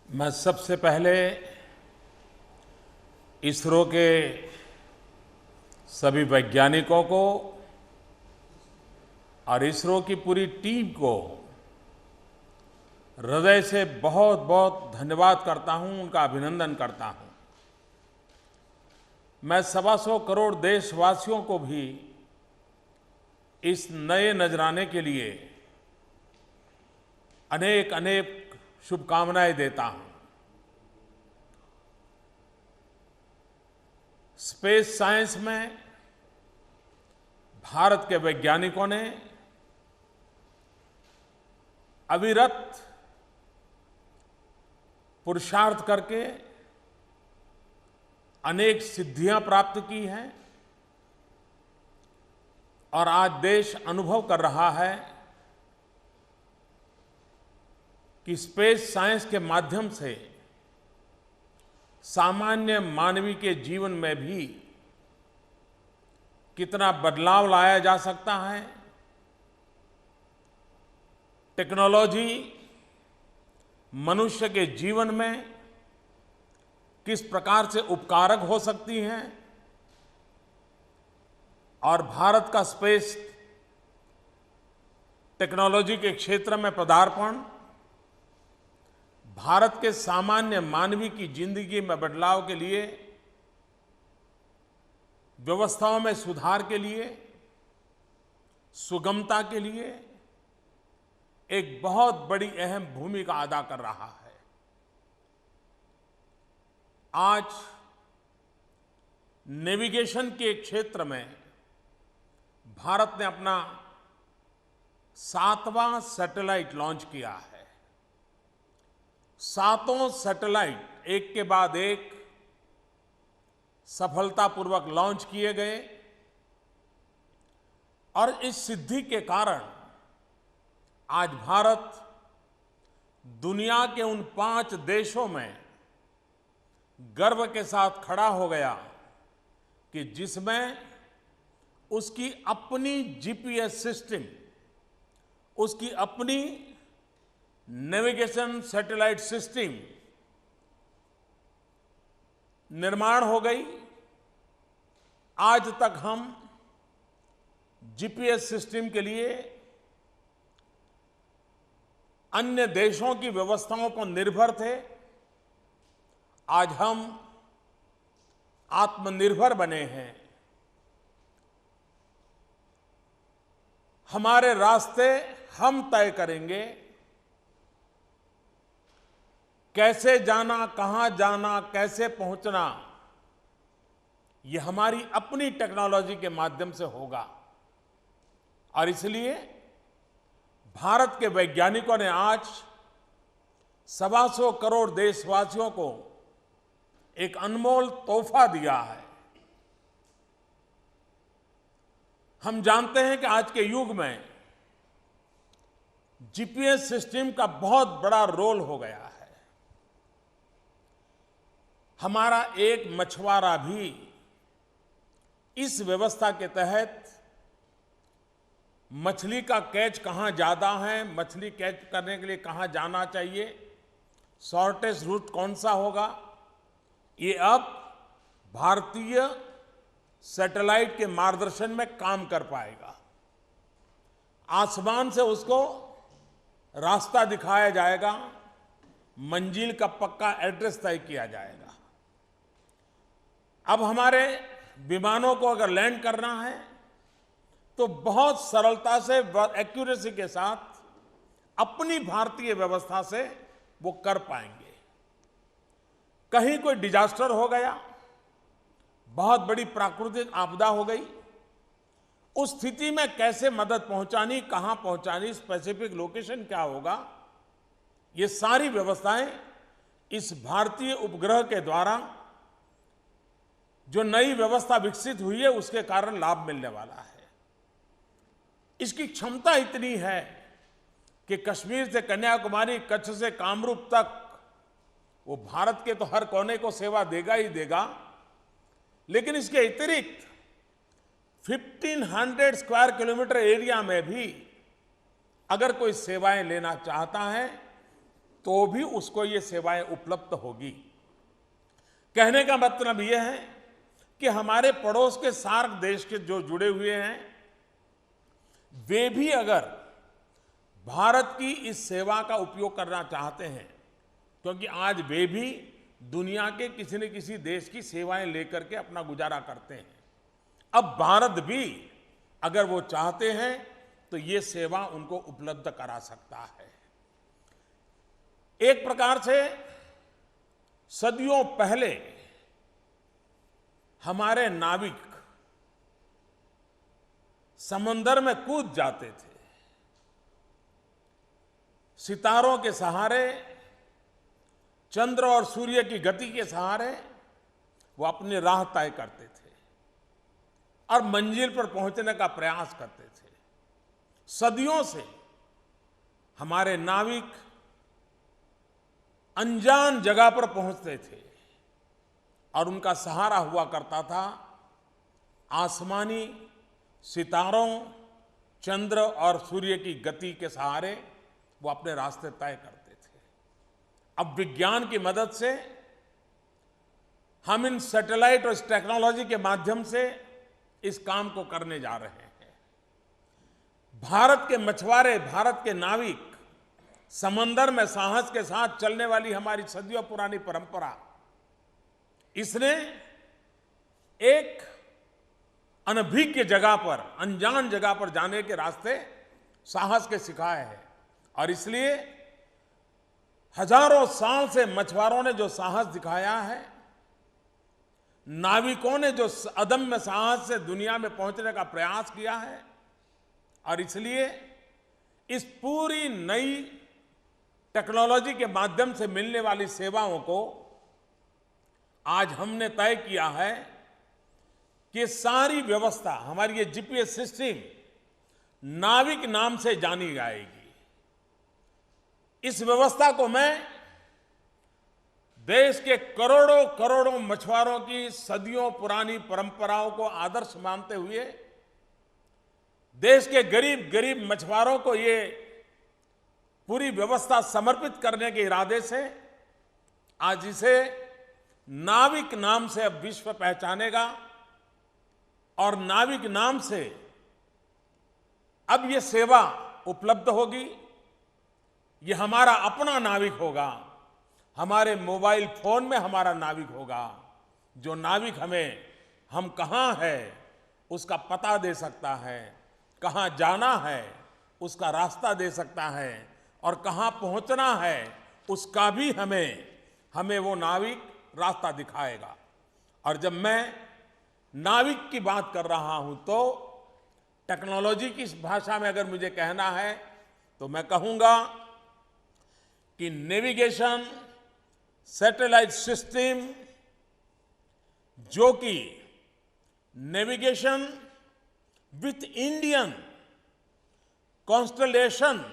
मैं सबसे पहले इसरो के सभी वैज्ञानिकों को और इसरो की पूरी टीम को हृदय से बहुत बहुत धन्यवाद करता हूं, उनका अभिनंदन करता हूं। मैं 125 करोड़ देशवासियों को भी इस नए नजराने के लिए अनेक अनेक शुभकामनाएं देता हूं। स्पेस साइंस में भारत के वैज्ञानिकों ने अविरत पुरुषार्थ करके अनेक सिद्धियां प्राप्त की हैं और आज देश अनुभव कर रहा है कि स्पेस साइंस के माध्यम से सामान्य मानवी के जीवन में भी कितना बदलाव लाया जा सकता है। टेक्नोलॉजी मनुष्य के जीवन में किस प्रकार से उपकारक हो सकती है और भारत का स्पेस टेक्नोलॉजी के क्षेत्र में पदार्पण भारत के सामान्य मानवी की जिंदगी में बदलाव के लिए, व्यवस्थाओं में सुधार के लिए, सुगमता के लिए एक बहुत बड़ी अहम भूमिका अदा कर रहा है। आज नेविगेशन के क्षेत्र में भारत ने अपना 7वां सैटेलाइट लॉन्च किया है। सातों सैटेलाइट एक के बाद एक सफलतापूर्वक लॉन्च किए गए और इस सिद्धि के कारण आज भारत दुनिया के उन 5 देशों में गर्व के साथ खड़ा हो गया कि जिसमें उसकी अपनी जीपीएस सिस्टम, उसकी अपनी नेविगेशन सैटेलाइट सिस्टम निर्माण हो गई। आज तक हम जीपीएस सिस्टम के लिए अन्य देशों की व्यवस्थाओं पर निर्भर थे। आज हम आत्मनिर्भर बने हैं। हमारे रास्ते हम तय करेंगे। कैसे जाना, कहां जाना, कैसे पहुंचना, यह हमारी अपनी टेक्नोलॉजी के माध्यम से होगा। और इसलिए भारत के वैज्ञानिकों ने आज 125 करोड़ देशवासियों को एक अनमोल तोहफा दिया है। हम जानते हैं कि आज के युग में जीपीएस सिस्टम का बहुत बड़ा रोल हो गया है। हमारा एक मछुआरा भी इस व्यवस्था के तहत मछली का कैच कहां ज्यादा है, मछली कैच करने के लिए कहां जाना चाहिए, शॉर्टेस्ट रूट कौन सा होगा, ये अब भारतीय सैटेलाइट के मार्गदर्शन में काम कर पाएगा। आसमान से उसको रास्ता दिखाया जाएगा, मंजिल का पक्का एड्रेस तय किया जाएगा। अब हमारे विमानों को अगर लैंड करना है तो बहुत सरलता से, एक्यूरेसी के साथ अपनी भारतीय व्यवस्था से वो कर पाएंगे। कहीं कोई डिजास्टर हो गया, बहुत बड़ी प्राकृतिक आपदा हो गई, उस स्थिति में कैसे मदद पहुंचानी, कहां पहुंचानी, स्पेसिफिक लोकेशन क्या होगा, ये सारी व्यवस्थाएं इस भारतीय उपग्रह के द्वारा जो नई व्यवस्था विकसित हुई है उसके कारण लाभ मिलने वाला है। इसकी क्षमता इतनी है कि कश्मीर से कन्याकुमारी, कच्छ से कामरूप तक वो भारत के तो हर कोने को सेवा देगा ही देगा, लेकिन इसके अतिरिक्त 1500 स्क्वायर किलोमीटर एरिया में भी अगर कोई सेवाएं लेना चाहता है तो भी उसको ये सेवाएं उपलब्ध होगी। कहने का मतलब ये है कि हमारे पड़ोस के सार्क देश के जो जुड़े हुए हैं, वे भी अगर भारत की इस सेवा का उपयोग करना चाहते हैं, क्योंकि आज वे भी दुनिया के किसी न किसी देश की सेवाएं लेकर के अपना गुजारा करते हैं, अब भारत भी अगर वो चाहते हैं तो ये सेवा उनको उपलब्ध करा सकता है। एक प्रकार से सदियों पहले हमारे नाविक समंदर में कूद जाते थे, सितारों के सहारे, चंद्र और सूर्य की गति के सहारे वो अपनी राह तय करते थे और मंजिल पर पहुंचने का प्रयास करते थे। सदियों से हमारे नाविक अनजान जगह पर पहुंचते थे और उनका सहारा हुआ करता था आसमानी सितारों, चंद्र और सूर्य की गति के सहारे वो अपने रास्ते तय करते थे। अब विज्ञान की मदद से हम इन सैटेलाइट और इस टेक्नोलॉजी के माध्यम से इस काम को करने जा रहे हैं। भारत के मछुआरे, भारत के नाविक, समंदर में साहस के साथ चलने वाली हमारी सदियों पुरानी परंपरा, इसने एक अनभिज्ञ जगह पर, अनजान जगह पर जाने के रास्ते साहस के सिखाए हैं। और इसलिए हजारों साल से मछुआरों ने जो साहस दिखाया है, नाविकों ने जो अदम्य साहस से दुनिया में पहुंचने का प्रयास किया है, और इसलिए इस पूरी नई टेक्नोलॉजी के माध्यम से मिलने वाली सेवाओं को आज हमने तय किया है कि सारी व्यवस्था, हमारी ये जीपीएस सिस्टम नाविक नाम से जानी जाएगी। इस व्यवस्था को मैं देश के करोड़ों करोड़ों मछुआरों की सदियों पुरानी परंपराओं को आदर्श मानते हुए देश के गरीब गरीब मछुआरों को ये पूरी व्यवस्था समर्पित करने के इरादे से आज इसे नाविक नाम से अब विश्व पहचानेगा और नाविक नाम से अब ये सेवा उपलब्ध होगी। ये हमारा अपना नाविक होगा, हमारे मोबाइल फोन में हमारा नाविक होगा, जो नाविक हमें हम कहाँ हैं उसका पता दे सकता है, कहाँ जाना है उसका रास्ता दे सकता है, और कहाँ पहुंचना है उसका भी हमें वो नाविक रास्ता दिखाएगा। और जब मैं नाविक की बात कर रहा हूं तो टेक्नोलॉजी की भाषा में अगर मुझे कहना है तो मैं कहूंगा कि नेविगेशन सैटेलाइट सिस्टम, जो कि नेविगेशन विथ इंडियन कॉन्स्टलेशन,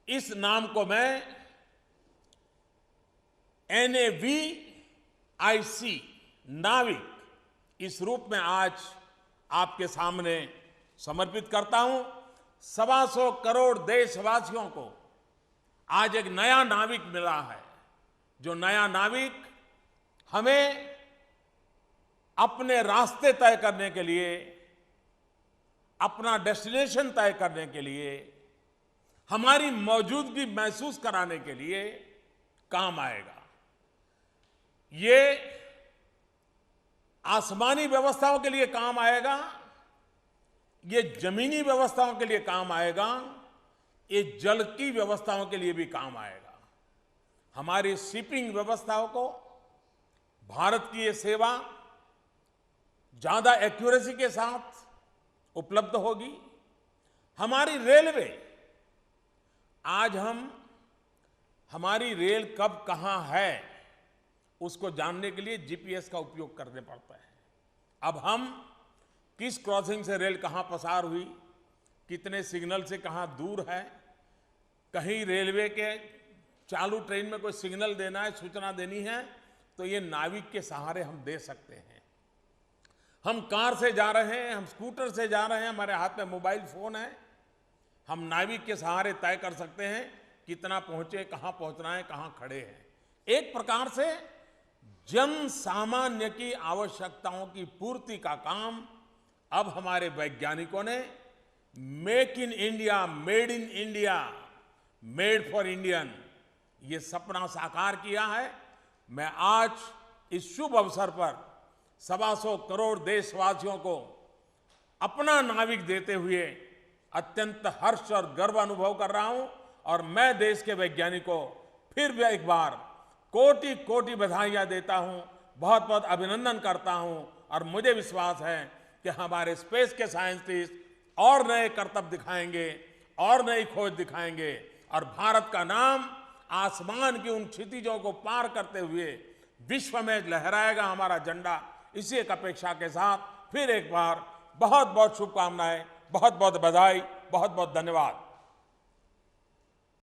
इस नाम को मैं NAVIC नाविक इस रूप में आज आपके सामने समर्पित करता हूं। 125 करोड़ देशवासियों को आज एक नया नाविक मिला है, जो नया नाविक हमें अपने रास्ते तय करने के लिए, अपना डेस्टिनेशन तय करने के लिए, हमारी मौजूदगी महसूस कराने के लिए काम आएगा। ये आसमानी व्यवस्थाओं के लिए काम आएगा, ये जमीनी व्यवस्थाओं के लिए काम आएगा, ये जल की व्यवस्थाओं के लिए भी काम आएगा। हमारी शिपिंग व्यवस्थाओं को भारत की ये सेवा ज्यादा एक्यूरेसी के साथ उपलब्ध होगी। हमारी रेलवे, आज हमारी रेल कब कहां है उसको जानने के लिए जीपीएस का उपयोग करने पड़ता है। अब हम किस क्रॉसिंग से रेल कहां पसार हुई, कितने सिग्नल से कहां दूर है, कहीं रेलवे के चालू ट्रेन में कोई सिग्नल देना है, सूचना देनी है, तो ये नाविक के सहारे हम दे सकते हैं। हम कार से जा रहे हैं, हम स्कूटर से जा रहे हैं, हमारे हाथ में मोबाइल फोन है, हम नाविक के सहारे तय कर सकते हैं कितना पहुंचे, कहां पहुंचना है, कहां खड़े हैं। एक प्रकार से जन सामान्य की आवश्यकताओं की पूर्ति का काम अब हमारे वैज्ञानिकों ने make in India, made in India, made for Indian, ये सपना साकार किया है। मैं आज इस शुभ अवसर पर 125 करोड़ देशवासियों को अपना नाविक देते हुए अत्यंत हर्ष और गर्व अनुभव कर रहा हूं। और मैं देश के वैज्ञानिकों को फिर भी एक बार कोटि कोटि बधाइयां देता हूं, बहुत बहुत अभिनंदन करता हूं। और मुझे विश्वास है कि हमारे स्पेस के साइंटिस्ट और नए करतब दिखाएंगे और नई खोज दिखाएंगे और भारत का नाम आसमान की उन क्षितिजों को पार करते हुए विश्व में लहराएगा हमारा झंडा। इसी एक अपेक्षा के साथ फिर एक बार बहुत बहुत शुभकामनाएं, बहुत बहुत बधाई, बहुत बहुत धन्यवाद।